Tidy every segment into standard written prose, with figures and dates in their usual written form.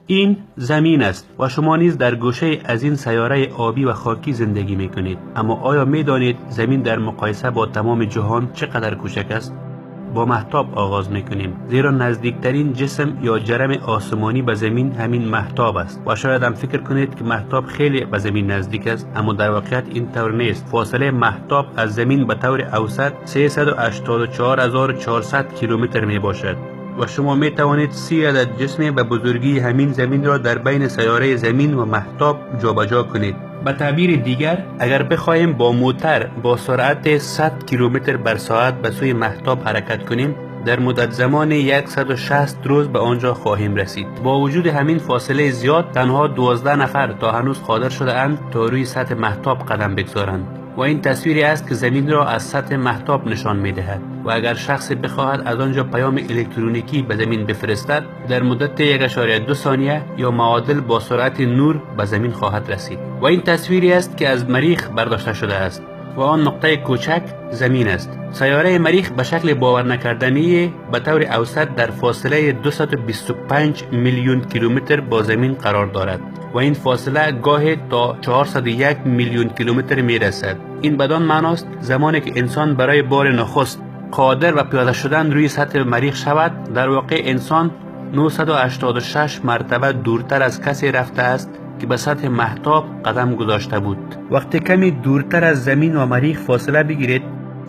این زمین است و شما نیز در گوشه از این سیاره آبی و خاکی زندگی می کنید. اما آیا می دانید زمین در مقایسه با تمام جهان چقدر کوچک است؟ با مهتاب آغاز می کنیم، زیرا نزدیکترین جسم یا جرم آسمانی به زمین همین مهتاب است و شاید هم فکر کنید که مهتاب خیلی به زمین نزدیک است، اما در واقعیت این طور نیست. فاصله مهتاب از زمین به طور اوسط 384400 کیلومتر می باشد و شما می توانید 30 عدد جسم به بزرگی همین زمین را در بین سیاره زمین و مهتاب جابجا کنید. به تعبیر دیگر، اگر بخواهیم با موتر با سرعت 100 کیلومتر بر ساعت به سوی مهتاب حرکت کنیم، در مدت زمان 160 روز به آنجا خواهیم رسید. با وجود همین فاصله زیاد، تنها 12 نفر تا هنوز قادر شده اند تا روی سطح مهتاب قدم بگذارند و این تصویری است که زمین را از سطح مهتاب نشان می دهد و اگر شخص بخواهد از آنجا پیام الکترونیکی به زمین بفرستد، در مدت 1.2 ثانیه یا معادل با سرعت نور به زمین خواهد رسید. و این تصویری است که از مریخ برداشته شده است و آن نقطه کوچک زمین است. سیاره مریخ به شکل باور نکردنی به طور اوسط در فاصله 225 میلیون کیلومتر با زمین قرار دارد و این فاصله گاهی تا 401 میلیون کیلومتر می رسد. این بدان معناست زمانی که انسان برای بار نخست قادر و پیاده شدن روی سطح مریخ شود، در واقع انسان 986 مرتبه دورتر از کسی رفته است که به سطح مهتاب قدم گذاشته بود. وقتی کمی دورتر از زمین و مریخ فاصله بگیرید،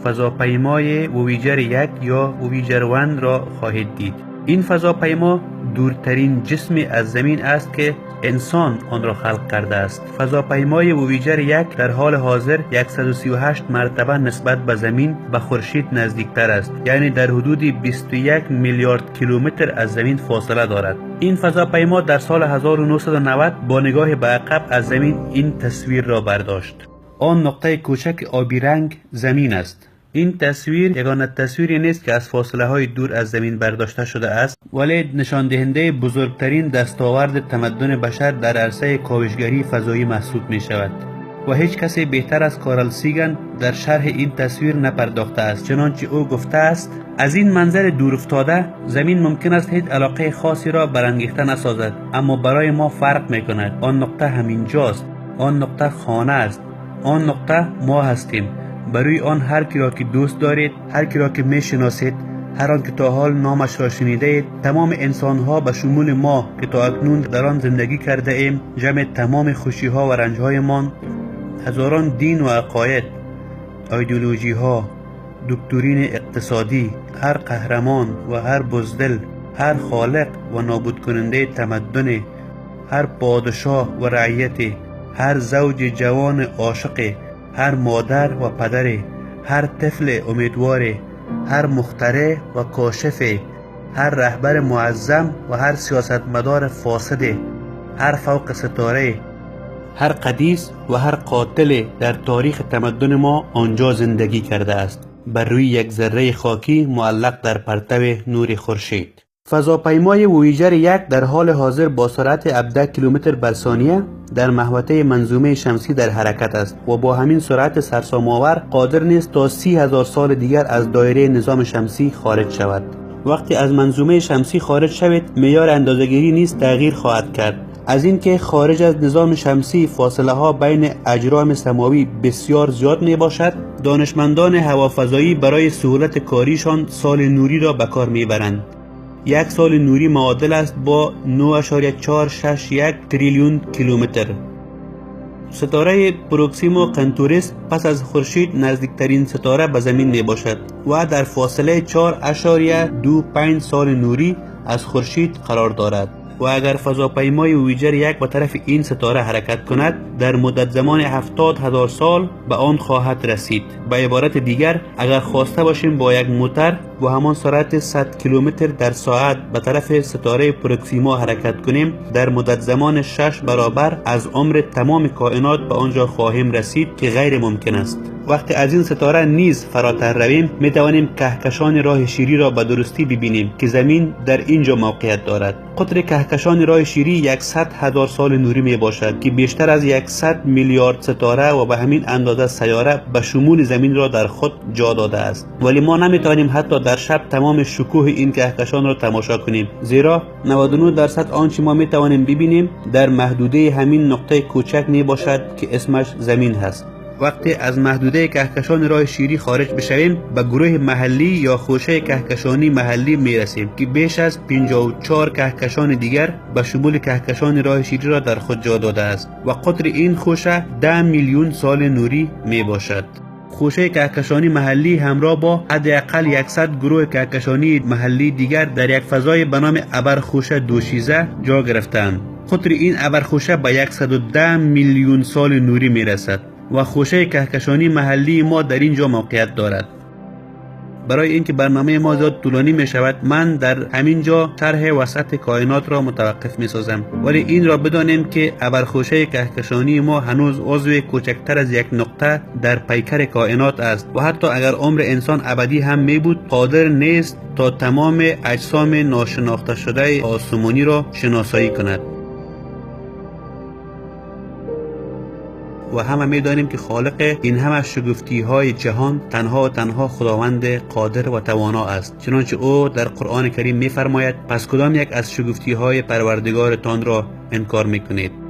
فضاپیمای وویجر 1 یا وویجر 1 را خواهید دید. این فضاپیما دورترین جسم از زمین است که انسان آن را خلق کرده است. فضاپیمای وویجر 1 در حال حاضر 138 مرتبه نسبت به زمین به خورشید نزدیکتر است، یعنی در حدود 21 میلیارد کیلومتر از زمین فاصله دارد. این فضاپیما در سال 1990 با نگاه به عقب از زمین این تصویر را برداشت. آن نقطه کوچک آبی رنگ زمین است. این تصویر یگانه تصویری نیست که از فاصله های دور از زمین برداشته شده است، ولی نشان دهنده بزرگترین دستاورد تمدن بشر در عرصه کاوشگری فضایی محسوب می شود و هیچ کسی بهتر از کارل سیگن در شرح این تصویر نپرداخته است. چنانچه او گفته است: از این منظر دور افتاده زمین ممکن است هیچ علاقه خاصی را برانگیخته نسازد، اما برای ما فرق می کند. آن نقطه همینجاست، آن نقطه خانه است، آن نقطه ما هستیم. بروی آن هر کی را که دوست دارید، هر کی را که می شناسید، هر آن که تا حال نامش را شنیده اید، تمام انسان ها به شمول ما که تا اکنون در آن زندگی کرده ایم، جمع تمام خوشی ها و رنج های مان، هزاران دین و عقاید، ایدئولوژی ها، دکترین اقتصادی، هر قهرمان و هر بزدل، هر خالق و نابود کننده تمدن، هر پادشاه و رعیت، هر زوج جوان عاشق، هر مادر و پدر، هر طفل امیدوار، هر مخترع و کاشف، هر رهبر معظم و هر سیاستمدار فاسد، هر فوق ستاره، هر قدیس و هر قاتل در تاریخ تمدن ما آنجا زندگی کرده است، بر روی یک ذره خاکی معلق در پرتو نور خورشید. فضاپیمای وویجر 1 در حال حاضر با سرعت 17 کیلومتر بر ثانیه در محوطه منظومه شمسی در حرکت است و با همین سرعت سرسام‌آور قادر نیست تا 30,000 سال دیگر از دایره نظام شمسی خارج شود. وقتی از منظومه شمسی خارج شوید، معیار اندازه‌گیری نیز تغییر خواهد کرد. از اینکه خارج از نظام شمسی فاصله ها بین اجرام سماوی بسیار زیاد می باشد، دانشمندان هوافضایی برای سهولت کاریشان سال نوری را به کار می برند. یک سال نوری معادل است با 9.461 تریلیون کیلومتر. ستاره پروکسیما کنتوریس پس از خورشید نزدیکترین ستاره به زمین می باشد و در فاصله 4.25 سال نوری از خورشید قرار دارد و اگر فضاپیمای وویجر 1 به طرف این ستاره حرکت کند، در مدت زمان 70,000 سال به آن خواهد رسید. به عبارت دیگر، اگر خواسته باشیم با یک موتر و همان سرعت 100 کیلومتر در ساعت به طرف ستاره پروکسیما حرکت کنیم، در مدت زمان 6 برابر از عمر تمام کائنات به آنجا خواهیم رسید که غیر ممکن است. وقتی از این ستاره نیز فراتر رویم می توانیم کهکشان راه شیری را به درستی ببینیم که زمین در اینجا موقعیت دارد. قطر کهکشان راه شیری 100,000 سال نوری می باشد که بیشتر از 100 میلیارد ستاره و به همین اندازه سیاره به شمول زمین را در خود جا داده است. ولی ما نمی توانیم حتی در شب تمام شکوه این کهکشان را تماشا کنیم، زیرا 99% آنچه ما می توانیم ببینیم در محدوده همین نقطه کوچک می باشد که اسمش زمین هست. وقتی از محدوده کهکشان راه شیری خارج بشویم به گروه محلی یا خوشه کهکشانی محلی می رسیم که بیش از 54 کهکشان دیگر به شمول کهکشان راه شیری را در خود جا داده است و قطر این خوشه 10 میلیون سال نوری می باشد. خوشه کهکشانی محلی همراه با حداقل 100 گروه کهکشانی محلی دیگر در یک فضای به نام ابرخوشه دوشیزه جا گرفتند. قطر این ابرخوشه به 110 میلیون سال نوری می رسد و خوشه کهکشانی محلی ما در اینجا موقعیت دارد. برای اینکه برنامه ما زیاد طولانی می شود، من در همین جا طرح وسط کائنات را متوقف می سازم، ولی این را بدانیم که ابرخوشه کهکشانی ما هنوز عضو کوچکتر از یک نقطه در پیکر کائنات است و حتی اگر عمر انسان ابدی هم می بود قادر نیست تا تمام اجسام ناشناخته شده آسمانی را شناسایی کند. و همه می دانیم که خالق این همه شگفتی های جهان تنها و تنها خداوند قادر و توانا است، چنانچه او در قرآن کریم می فرماید: پس کدام یک از شگفتی های پروردگارتان را انکار می کنید؟